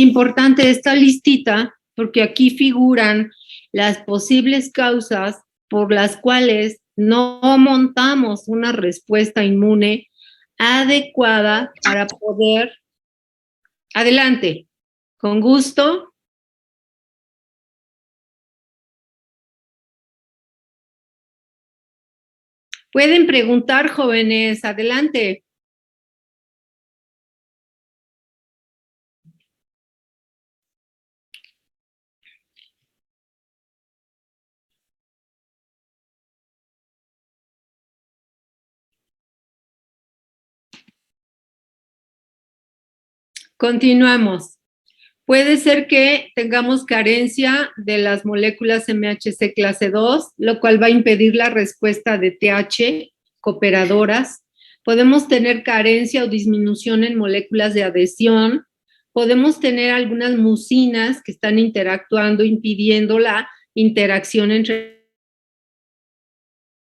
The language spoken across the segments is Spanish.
importante esta listita porque aquí figuran las posibles causas por las cuales no montamos una respuesta inmune adecuada para poder... Adelante, con gusto. Pueden preguntar, jóvenes, adelante. Continuamos. Puede ser que tengamos carencia de las moléculas MHC clase 2, lo cual va a impedir la respuesta de TH cooperadoras. Podemos tener carencia o disminución en moléculas de adhesión. Podemos tener algunas mucinas que están interactuando, impidiendo la interacción entre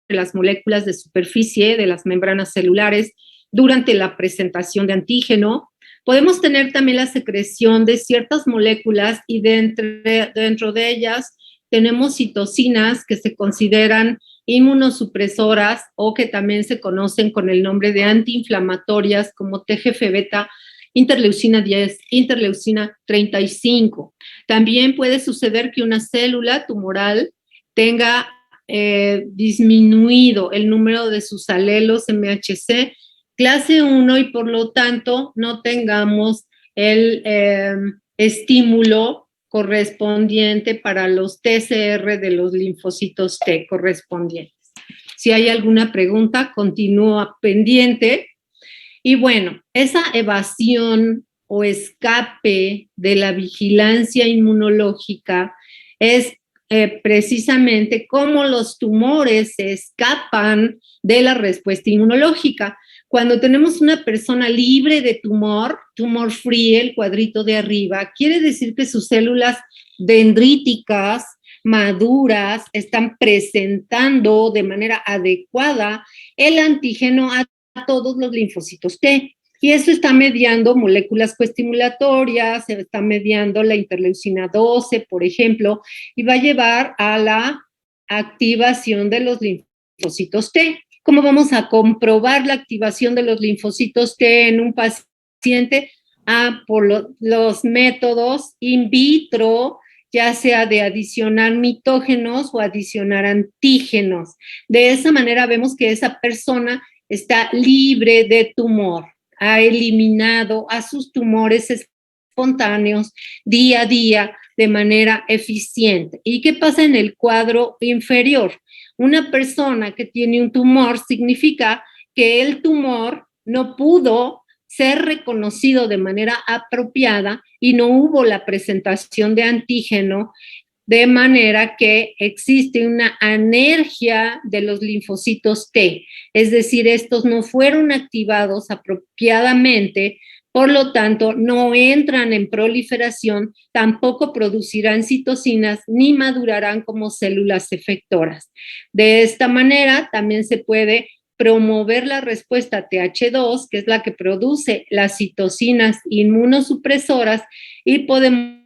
las moléculas de superficie de las membranas celulares durante la presentación de antígeno. Podemos tener también la secreción de ciertas moléculas y dentro de ellas tenemos citocinas que se consideran inmunosupresoras o que también se conocen con el nombre de antiinflamatorias como TGF-beta, interleucina 10, interleucina 35. También puede suceder que una célula tumoral tenga disminuido el número de sus alelos MHC clase 1 y por lo tanto no tengamos el estímulo correspondiente para los TCR de los linfocitos T correspondientes. Si hay alguna pregunta, continúa pendiente. Y bueno, esa evasión o escape de la vigilancia inmunológica es precisamente cómo los tumores se escapan de la respuesta inmunológica. Cuando tenemos una persona libre de tumor free, el cuadrito de arriba, quiere decir que sus células dendríticas maduras están presentando de manera adecuada el antígeno a todos los linfocitos T. Y eso está mediando moléculas coestimulatorias, se está mediando la interleucina 12, por ejemplo, y va a llevar a la activación de los linfocitos T. ¿Cómo vamos a comprobar la activación de los linfocitos T en un paciente? Por los métodos in vitro, ya sea de adicionar mitógenos o adicionar antígenos. De esa manera vemos que esa persona está libre de tumor, ha eliminado a sus tumores espontáneos día a día de manera eficiente. ¿Y qué pasa en el cuadro inferior? Una persona que tiene un tumor significa que el tumor no pudo ser reconocido de manera apropiada y no hubo la presentación de antígeno, de manera que existe una anergia de los linfocitos T, es decir, estos no fueron activados apropiadamente, por lo tanto, no entran en proliferación, tampoco producirán citocinas ni madurarán como células efectoras. De esta manera, también se puede promover la respuesta TH2, que es la que produce las citocinas inmunosupresoras, y podemos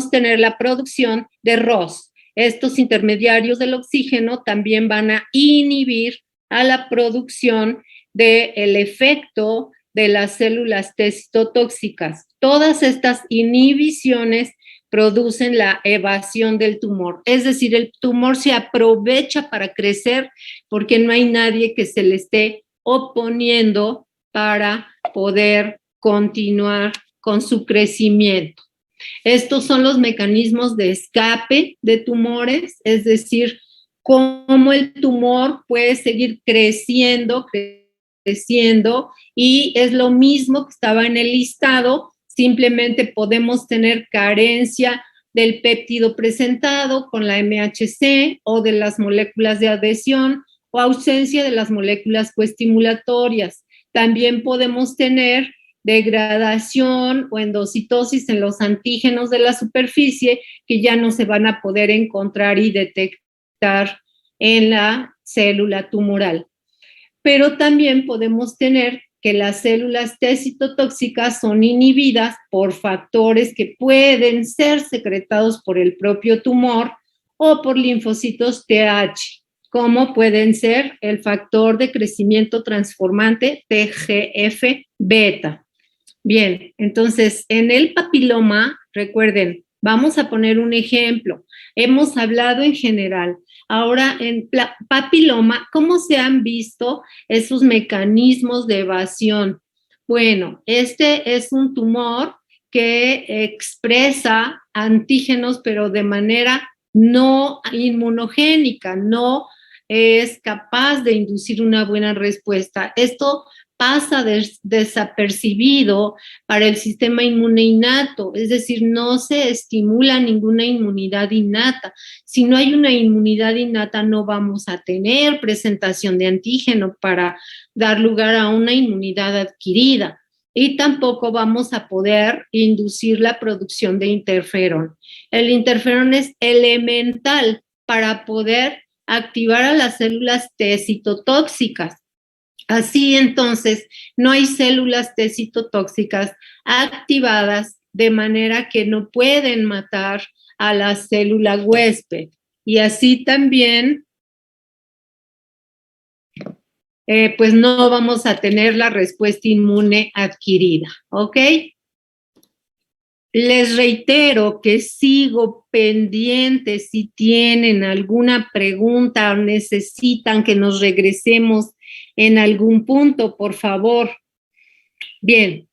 tener la producción de ROS. Estos intermediarios del oxígeno también van a inhibir a la producción del efecto de las células T citotóxicas. Todas estas inhibiciones producen la evasión del tumor, es decir, el tumor se aprovecha para crecer porque no hay nadie que se le esté oponiendo para poder continuar con su crecimiento. Estos son los mecanismos de escape de tumores, es decir, cómo el tumor puede seguir creciendo, y es lo mismo que estaba en el listado, simplemente podemos tener carencia del péptido presentado con la MHC o de las moléculas de adhesión o ausencia de las moléculas coestimulatorias. También podemos tener degradación o endocitosis en los antígenos de la superficie que ya no se van a poder encontrar y detectar en la célula tumoral. Pero también podemos tener que las células T citotóxicas son inhibidas por factores que pueden ser secretados por el propio tumor o por linfocitos TH, como pueden ser el factor de crecimiento transformante TGF-beta. Bien, entonces, en el papiloma, recuerden, vamos a poner un ejemplo. Hemos hablado en general. Ahora, en papiloma, ¿cómo se han visto esos mecanismos de evasión? Bueno, este es un tumor que expresa antígenos, pero de manera no inmunogénica, no es capaz de inducir una buena respuesta. Esto pasa desapercibido para el sistema inmune innato, es decir, no se estimula ninguna inmunidad innata. Si no hay una inmunidad innata, no vamos a tener presentación de antígeno para dar lugar a una inmunidad adquirida. Y tampoco vamos a poder inducir la producción de interferón. El interferón es elemental para poder activar a las células T citotóxicas. Así entonces, no hay células T citotóxicas activadas de manera que no pueden matar a la célula huésped. Y así también, pues no vamos a tener la respuesta inmune adquirida, ¿ok? Les reitero que sigo pendiente si tienen alguna pregunta o necesitan que nos regresemos en algún punto, por favor. Bien,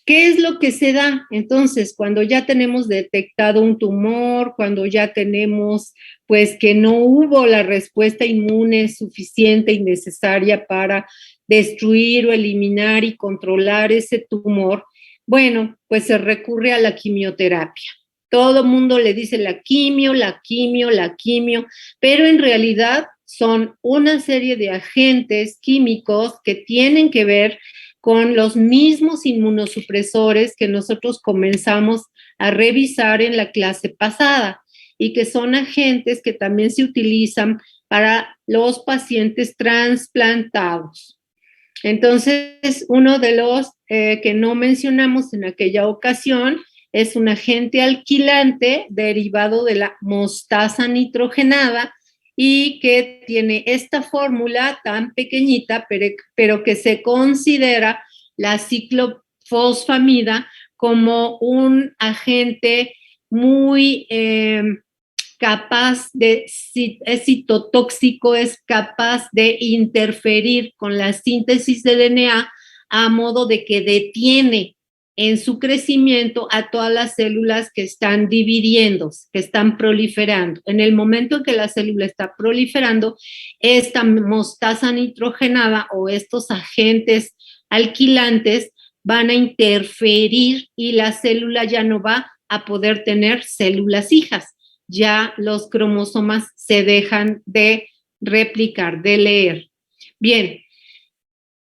¿qué es lo que se da? Entonces, cuando ya tenemos detectado un tumor, cuando ya tenemos, pues, que no hubo la respuesta inmune suficiente y necesaria para destruir o eliminar y controlar ese tumor, bueno, pues se recurre a la quimioterapia. Todo mundo le dice la quimio, la quimio, la quimio, pero en realidad son una serie de agentes químicos que tienen que ver con los mismos inmunosupresores que nosotros comenzamos a revisar en la clase pasada y que son agentes que también se utilizan para los pacientes trasplantados. Entonces, uno de los que no mencionamos en aquella ocasión es un agente alquilante derivado de la mostaza nitrogenada y que tiene esta fórmula tan pequeñita, pero que se considera la ciclofosfamida como un agente muy capaz de, es citotóxico, es capaz de interferir con la síntesis de DNA a modo de que detiene en su crecimiento a todas las células que están dividiéndose, que están proliferando. En el momento en que la célula está proliferando, esta mostaza nitrogenada o estos agentes alquilantes van a interferir y la célula ya no va a poder tener células hijas. Ya los cromosomas se dejan de replicar, de leer. Bien,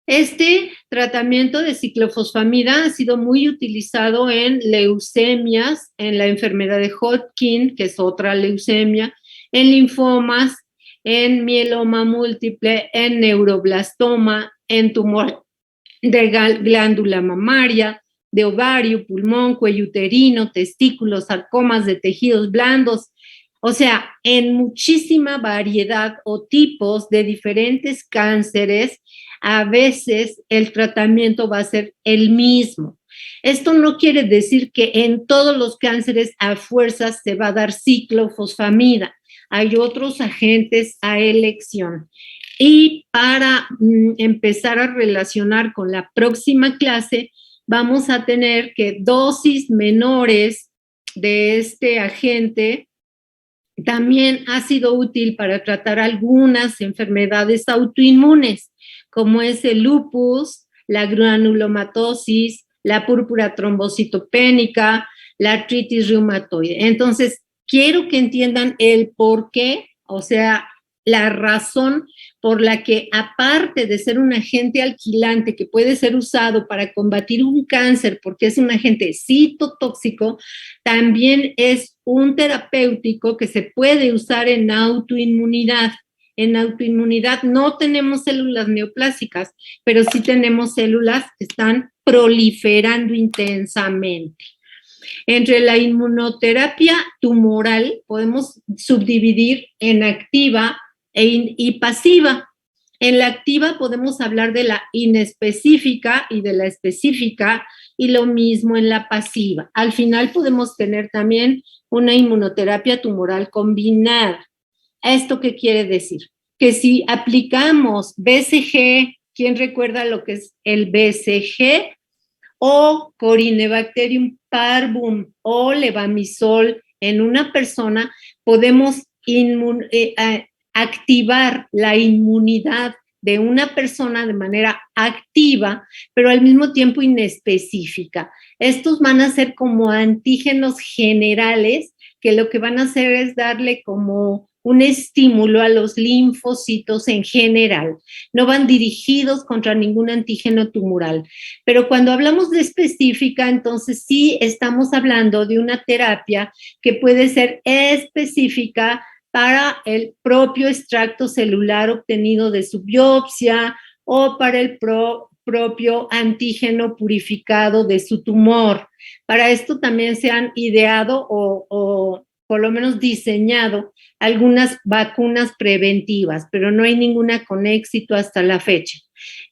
este tratamiento de ciclofosfamida ha sido muy utilizado en leucemias, en la enfermedad de Hodgkin, que es otra leucemia, en linfomas, en mieloma múltiple, en neuroblastoma, en tumor de glándula mamaria, de ovario, pulmón, cuello uterino, testículos, sarcomas de tejidos blandos, o sea, en muchísima variedad o tipos de diferentes cánceres. A veces el tratamiento va a ser el mismo. Esto no quiere decir que en todos los cánceres a fuerzas se va a dar ciclofosfamida. Hay otros agentes a elección. Y para empezar a relacionar con la próxima clase, vamos a tener que dosis menores de este agente también ha sido útil para tratar algunas enfermedades autoinmunes, como es el lupus, la granulomatosis, la púrpura trombocitopénica, la artritis reumatoide. Entonces, quiero que entiendan el por qué, o sea, la razón por la que, aparte de ser un agente alquilante que puede ser usado para combatir un cáncer, porque es un agente citotóxico, también es un terapéutico que se puede usar en autoinmunidad. en autoinmunidad no tenemos células neoplásicas, pero sí tenemos células que están proliferando intensamente. Entre la inmunoterapia tumoral podemos subdividir en activa y pasiva. En la activa podemos hablar de la inespecífica y de la específica, y lo mismo en la pasiva. Al final podemos tener también una inmunoterapia tumoral combinada. ¿Esto qué quiere decir? Que si aplicamos BCG, ¿quién recuerda lo que es el BCG? O Corynebacterium parvum o levamisol en una persona, podemos activar la inmunidad de una persona de manera activa, pero al mismo tiempo inespecífica. Estos van a ser como antígenos generales, que lo que van a hacer es darle como un estímulo a los linfocitos en general. No van dirigidos contra ningún antígeno tumoral. Pero cuando hablamos de específica, entonces sí estamos hablando de una terapia que puede ser específica para el propio extracto celular obtenido de su biopsia o para el propio antígeno purificado de su tumor. Para esto también se han ideado o por lo menos diseñado algunas vacunas preventivas, pero no hay ninguna con éxito hasta la fecha.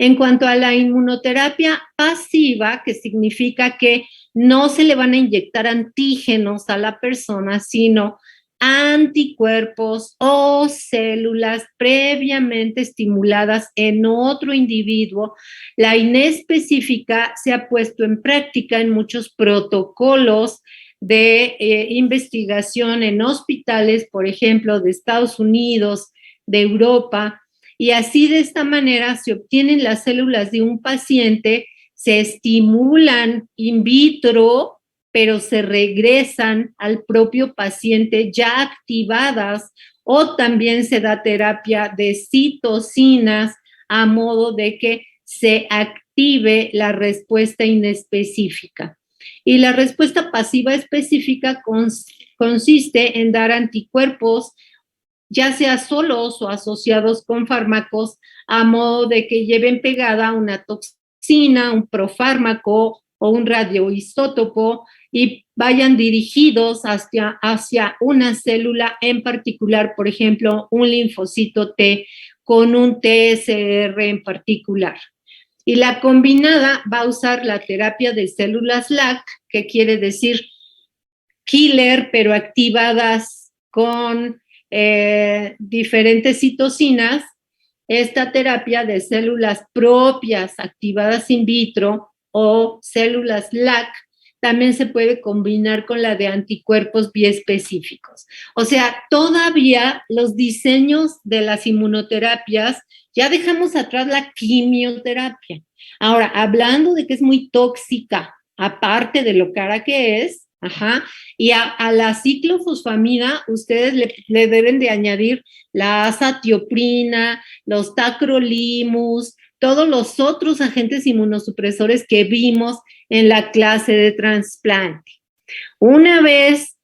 En cuanto a la inmunoterapia pasiva, que significa que no se le van a inyectar antígenos a la persona, sino anticuerpos o células previamente estimuladas en otro individuo. La inespecífica se ha puesto en práctica en muchos protocolos de investigación en hospitales, por ejemplo, de Estados Unidos, de Europa, y así de esta manera se obtienen las células de un paciente, se estimulan in vitro, pero se regresan al propio paciente ya activadas, o también se da terapia de citocinas a modo de que se active la respuesta inespecífica. Y la respuesta pasiva específica consiste en dar anticuerpos, ya sea solos o asociados con fármacos, a modo de que lleven pegada una toxina, un profármaco o un radioisótopo y vayan dirigidos hacia una célula en particular, por ejemplo, un linfocito T con un TSR en particular. Y la combinada va a usar la terapia de células LAC, que quiere decir killer, pero activadas con diferentes citocinas. Esta terapia de células propias activadas in vitro o células LAC también se puede combinar con la de anticuerpos biespecíficos. O sea, todavía los diseños de las inmunoterapias, ya dejamos atrás la quimioterapia. Ahora, hablando de que es muy tóxica, aparte de lo cara que es, y a la ciclofosfamida ustedes le deben de añadir la azatioprina, los tacrolimus, todos los otros agentes inmunosupresores que vimos en la clase de trasplante. Una vez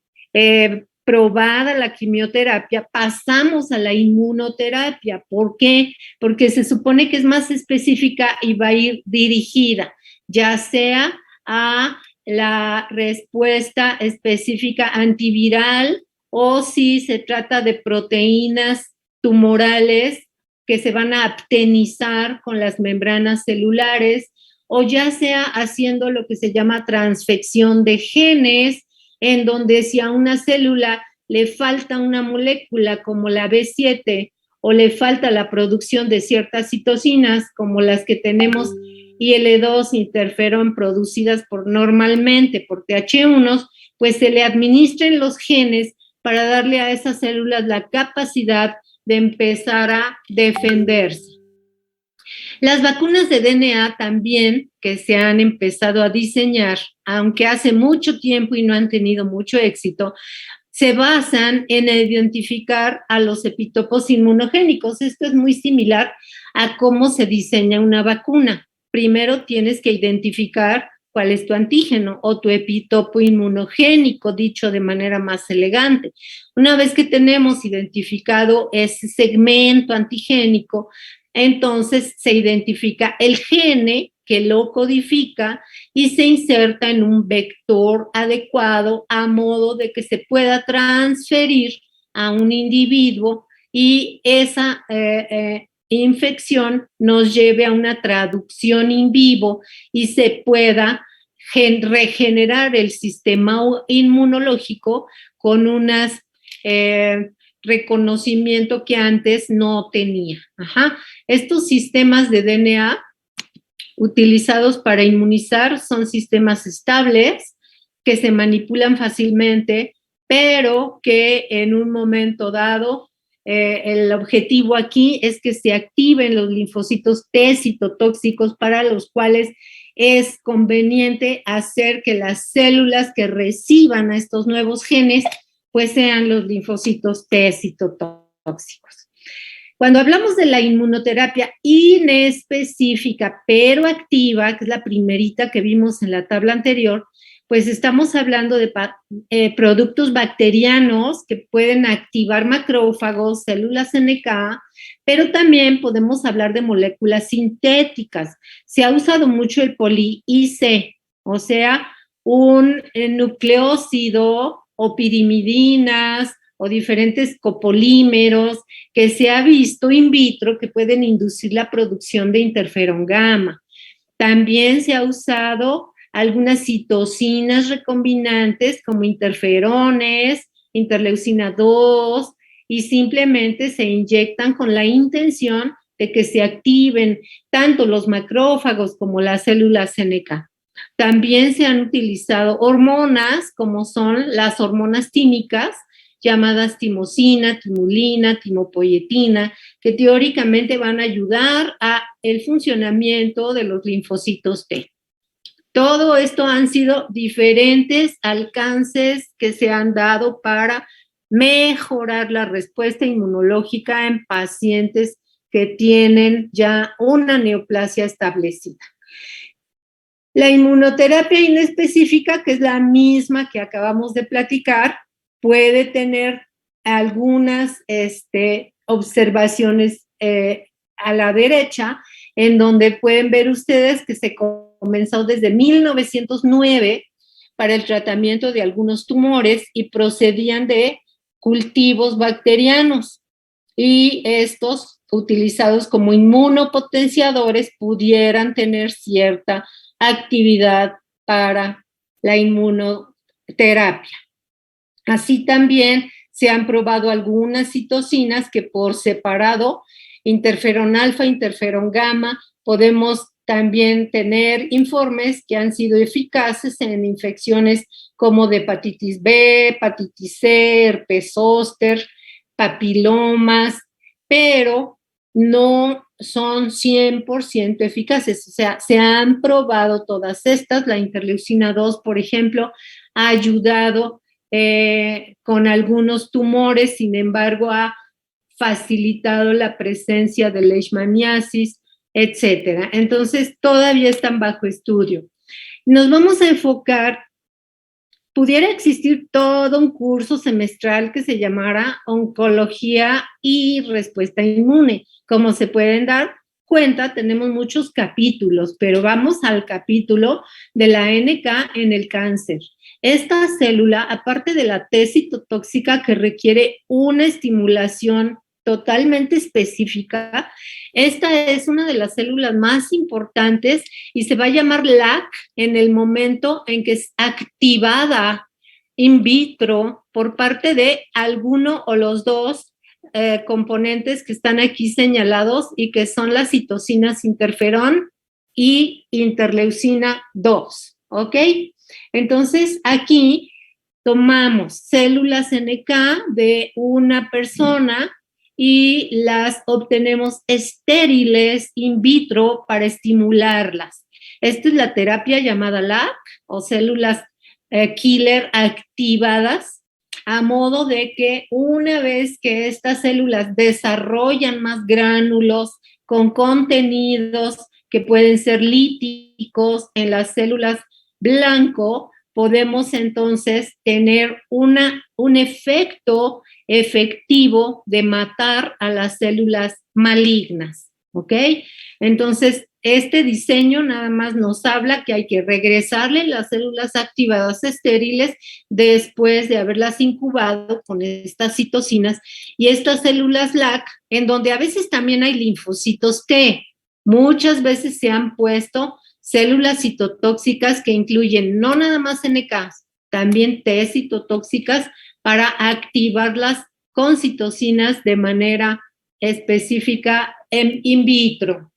probada la quimioterapia, pasamos a la inmunoterapia. ¿Por qué? Porque se supone que es más específica y va a ir dirigida, ya sea a la respuesta específica antiviral o si se trata de proteínas tumorales que se van a aptenizar con las membranas celulares, o ya sea haciendo lo que se llama transfección de genes, en donde si a una célula le falta una molécula como la B7 o le falta la producción de ciertas citocinas como las que tenemos IL-2, interferón, producidas normalmente por TH1, pues se le administren los genes para darle a esas células la capacidad de empezar a defenderse. Las vacunas de DNA también, que se han empezado a diseñar, aunque hace mucho tiempo y no han tenido mucho éxito, se basan en identificar a los epitopos inmunogénicos. Esto es muy similar a cómo se diseña una vacuna. Primero tienes que identificar cuál es tu antígeno o tu epitopo inmunogénico, dicho de manera más elegante. Una vez que tenemos identificado ese segmento antigénico, entonces se identifica el gene que lo codifica y se inserta en un vector adecuado a modo de que se pueda transferir a un individuo y esa infección nos lleve a una traducción in vivo y se pueda regenerar el sistema inmunológico con unas reconocimiento que antes no tenía. Ajá. Estos sistemas de DNA utilizados para inmunizar son sistemas estables que se manipulan fácilmente, pero que en un momento dado el objetivo aquí es que se activen los linfocitos T citotóxicos para los cuales es conveniente hacer que las células que reciban a estos nuevos genes pues sean los linfocitos T citotóxicos. Cuando hablamos de la inmunoterapia inespecífica pero activa, que es la primerita que vimos en la tabla anterior, pues estamos hablando de productos bacterianos que pueden activar macrófagos, células NK, pero también podemos hablar de moléculas sintéticas. Se ha usado mucho el poli-IC, o sea, un nucleócido o pirimidinas o diferentes copolímeros que se ha visto in vitro que pueden inducir la producción de interferón gamma. También se ha usado algunas citocinas recombinantes como interferones, interleucina 2, y simplemente se inyectan con la intención de que se activen tanto los macrófagos como las células NK. También se han utilizado hormonas como son las hormonas tímicas, llamadas timosina, timulina, timopoietina, que teóricamente van a ayudar a el funcionamiento de los linfocitos T. Todo esto han sido diferentes alcances que se han dado para mejorar la respuesta inmunológica en pacientes que tienen ya una neoplasia establecida. La inmunoterapia inespecífica, que es la misma que acabamos de platicar, puede tener algunas observaciones a la derecha, en donde pueden ver ustedes que se comenzó desde 1909 para el tratamiento de algunos tumores y procedían de cultivos bacterianos. Y estos, utilizados como inmunopotenciadores, pudieran tener cierta actividad para la inmunoterapia. Así también se han probado algunas citocinas que por separado, interferón alfa, interferón gamma, podemos también tener informes que han sido eficaces en infecciones como de hepatitis B, hepatitis C, herpes zóster, papilomas, pero no son 100% eficaces. O sea, se han probado todas estas. La interleucina 2, por ejemplo, ha ayudado con algunos tumores, sin embargo, ha facilitado la presencia de leishmaniasis, etcétera. Entonces, todavía están bajo estudio. Nos vamos a enfocar, pudiera existir todo un curso semestral que se llamara Oncología y Respuesta Inmune. Como se pueden dar cuenta, tenemos muchos capítulos, pero vamos al capítulo de la NK en el cáncer. Esta célula, aparte de la T citotóxica que requiere una estimulación totalmente específica, esta es una de las células más importantes y se va a llamar LAC en el momento en que es activada in vitro por parte de alguno o los dos componentes que están aquí señalados y que son las citocinas interferón y interleucina 2, ¿ok? Entonces, aquí tomamos células NK de una persona y las obtenemos estériles in vitro para estimularlas. Esta es la terapia llamada LAC o células killer activadas, a modo de que una vez que estas células desarrollan más gránulos con contenidos que pueden ser líticos en las células blanco, podemos entonces tener un efecto efectivo de matar a las células malignas, ¿ok? Entonces, este diseño nada más nos habla que hay que regresarle las células activadas estériles después de haberlas incubado con estas citocinas y estas células LAC, en donde a veces también hay linfocitos T. Muchas veces se han puesto células citotóxicas que incluyen no nada más NK, también T citotóxicas para activarlas con citocinas de manera específica in vitro.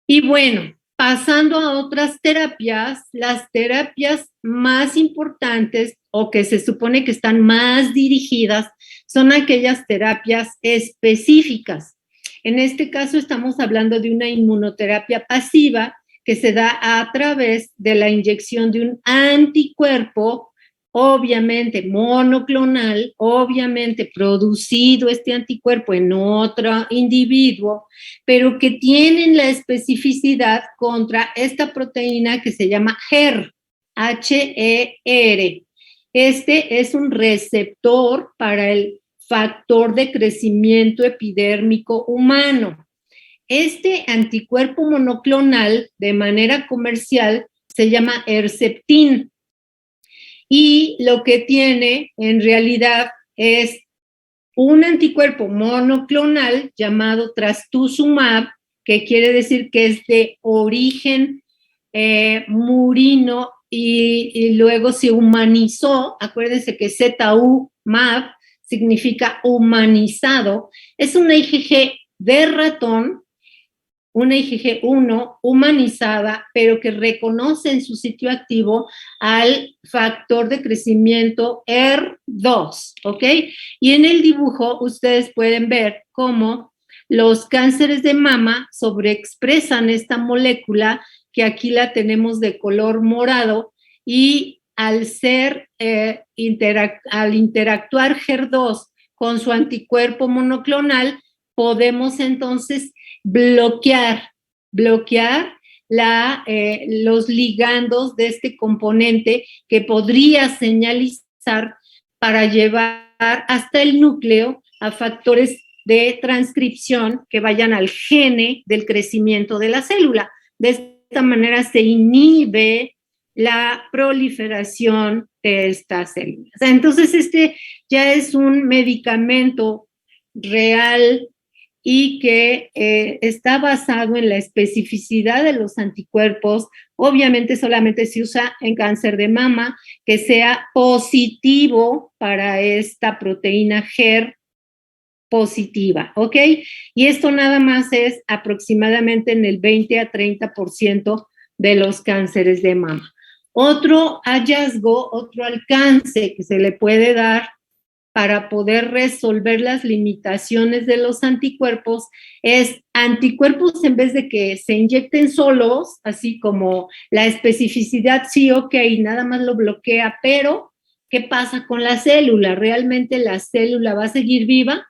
Y bueno, pasando a otras terapias, las terapias más importantes o que se supone que están más dirigidas son aquellas terapias específicas. En este caso estamos hablando de una inmunoterapia pasiva que se da a través de la inyección de un anticuerpo, obviamente monoclonal, obviamente producido este anticuerpo en otro individuo, pero que tienen la especificidad contra esta proteína que se llama HER, H-E-R. Este es un receptor para el factor de crecimiento epidérmico humano. Este anticuerpo monoclonal de manera comercial se llama Herceptin y lo que tiene en realidad es un anticuerpo monoclonal llamado trastuzumab, que quiere decir que es de origen murino y luego se humanizó. Acuérdense que ZU-MAB significa humanizado. Es una IgG de ratón, una IgG1 humanizada, pero que reconoce en su sitio activo al factor de crecimiento HER2, ¿ok? Y en el dibujo ustedes pueden ver cómo los cánceres de mama sobreexpresan esta molécula, que aquí la tenemos de color morado, y al interactuar HER2 con su anticuerpo monoclonal, podemos entonces bloquear los ligandos de este componente que podría señalizar para llevar hasta el núcleo a factores de transcripción que vayan al gene del crecimiento de la célula. De esta manera se inhibe la proliferación de estas células. Entonces, este ya es un medicamento real y que está basado en la especificidad de los anticuerpos. Obviamente solamente se usa en cáncer de mama, que sea positivo para esta proteína HER positiva, ¿ok? Y esto nada más es aproximadamente en el 20 a 30% de los cánceres de mama. Otro hallazgo, otro alcance que se le puede dar para poder resolver las limitaciones de los anticuerpos es anticuerpos en vez de que se inyecten solos, así como la especificidad, sí, ok, nada más lo bloquea, pero ¿qué pasa con la célula? ¿Realmente la célula va a seguir viva?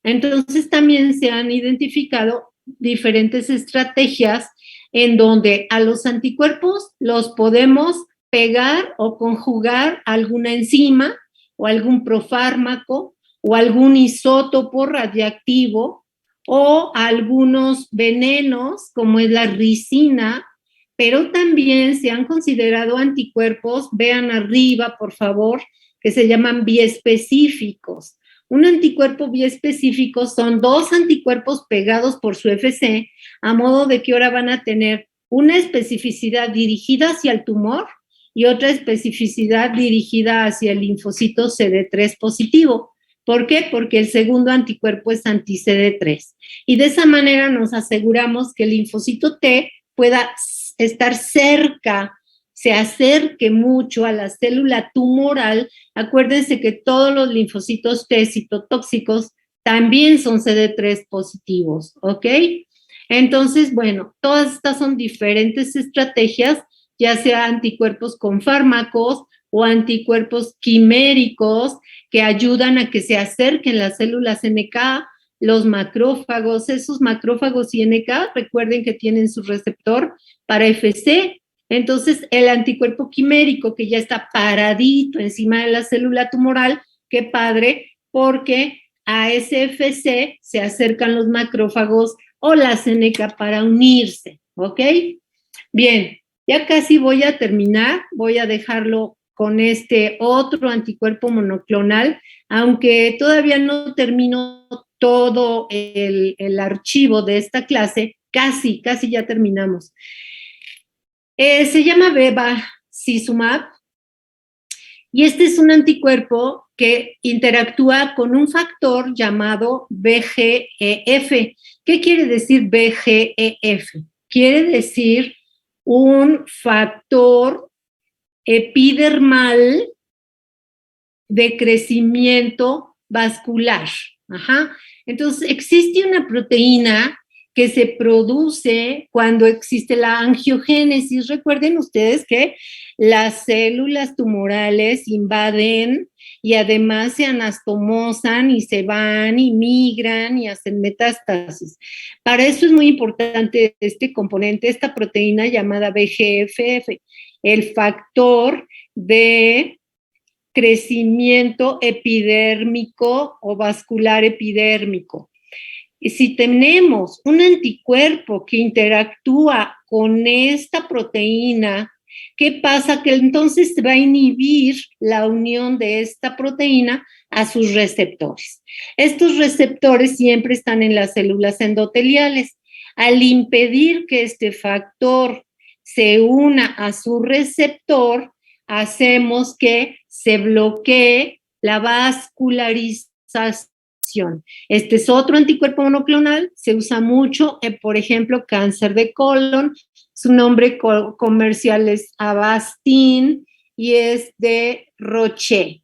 Entonces también se han identificado diferentes estrategias en donde a los anticuerpos los podemos pegar o conjugar a alguna enzima o algún profármaco o algún isótopo radiactivo o algunos venenos como es la ricina, pero también se han considerado anticuerpos, vean arriba por favor, que se llaman biespecíficos. Un anticuerpo biespecífico son dos anticuerpos pegados por su Fc, a modo de que ahora van a tener una especificidad dirigida hacia el tumor y otra especificidad dirigida hacia el linfocito CD3 positivo. ¿Por qué? Porque el segundo anticuerpo es anti-CD3. Y de esa manera nos aseguramos que el linfocito T pueda estar cerca, se acerque mucho a la célula tumoral. Acuérdense que todos los linfocitos T citotóxicos también son CD3 positivos, ¿ok? Entonces, bueno, todas estas son diferentes estrategias, ya sea anticuerpos con fármacos o anticuerpos quiméricos que ayudan a que se acerquen las células NK, los macrófagos. Esos macrófagos y NK, recuerden que tienen su receptor para FC. Entonces, el anticuerpo quimérico que ya está paradito encima de la célula tumoral, qué padre, porque a SFC se acercan los macrófagos o la Seneca para unirse, ¿ok? Bien, ya casi voy a terminar, voy a dejarlo con este otro anticuerpo monoclonal, aunque todavía no termino todo el archivo de esta clase, casi ya terminamos. Se llama bevacizumab y este es un anticuerpo que interactúa con un factor llamado VEGF. ¿Qué quiere decir VEGF? Quiere decir un factor epidermal de crecimiento vascular. Ajá. Entonces, existe una proteína que se produce cuando existe la angiogénesis. Recuerden ustedes que las células tumorales invaden y además se anastomosan y se van y migran y hacen metástasis. Para eso es muy importante este componente, esta proteína llamada VEGF, el factor de crecimiento epidérmico o vascular epidérmico. Y si tenemos un anticuerpo que interactúa con esta proteína, ¿qué pasa? Que entonces va a inhibir la unión de esta proteína a sus receptores. Estos receptores siempre están en las células endoteliales. Al impedir que este factor se una a su receptor, hacemos que se bloquee la vascularización. Este es otro anticuerpo monoclonal, se usa mucho, por ejemplo, cáncer de colon, su nombre comercial es Avastin y es de Roche.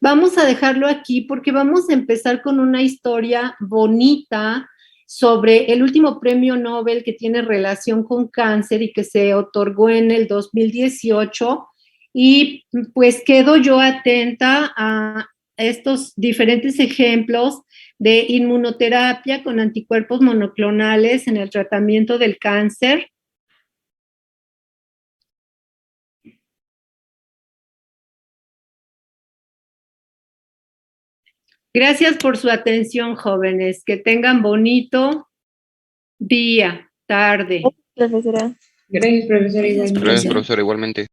Vamos a dejarlo aquí porque vamos a empezar con una historia bonita sobre el último premio Nobel que tiene relación con cáncer y que se otorgó en el 2018. Y pues quedo yo atenta a estos diferentes ejemplos de inmunoterapia con anticuerpos monoclonales en el tratamiento del cáncer. Gracias por su atención, jóvenes. Que tengan bonito día, tarde. Profesora. Gracias, profesora, igualmente. Gracias, profesor, igualmente.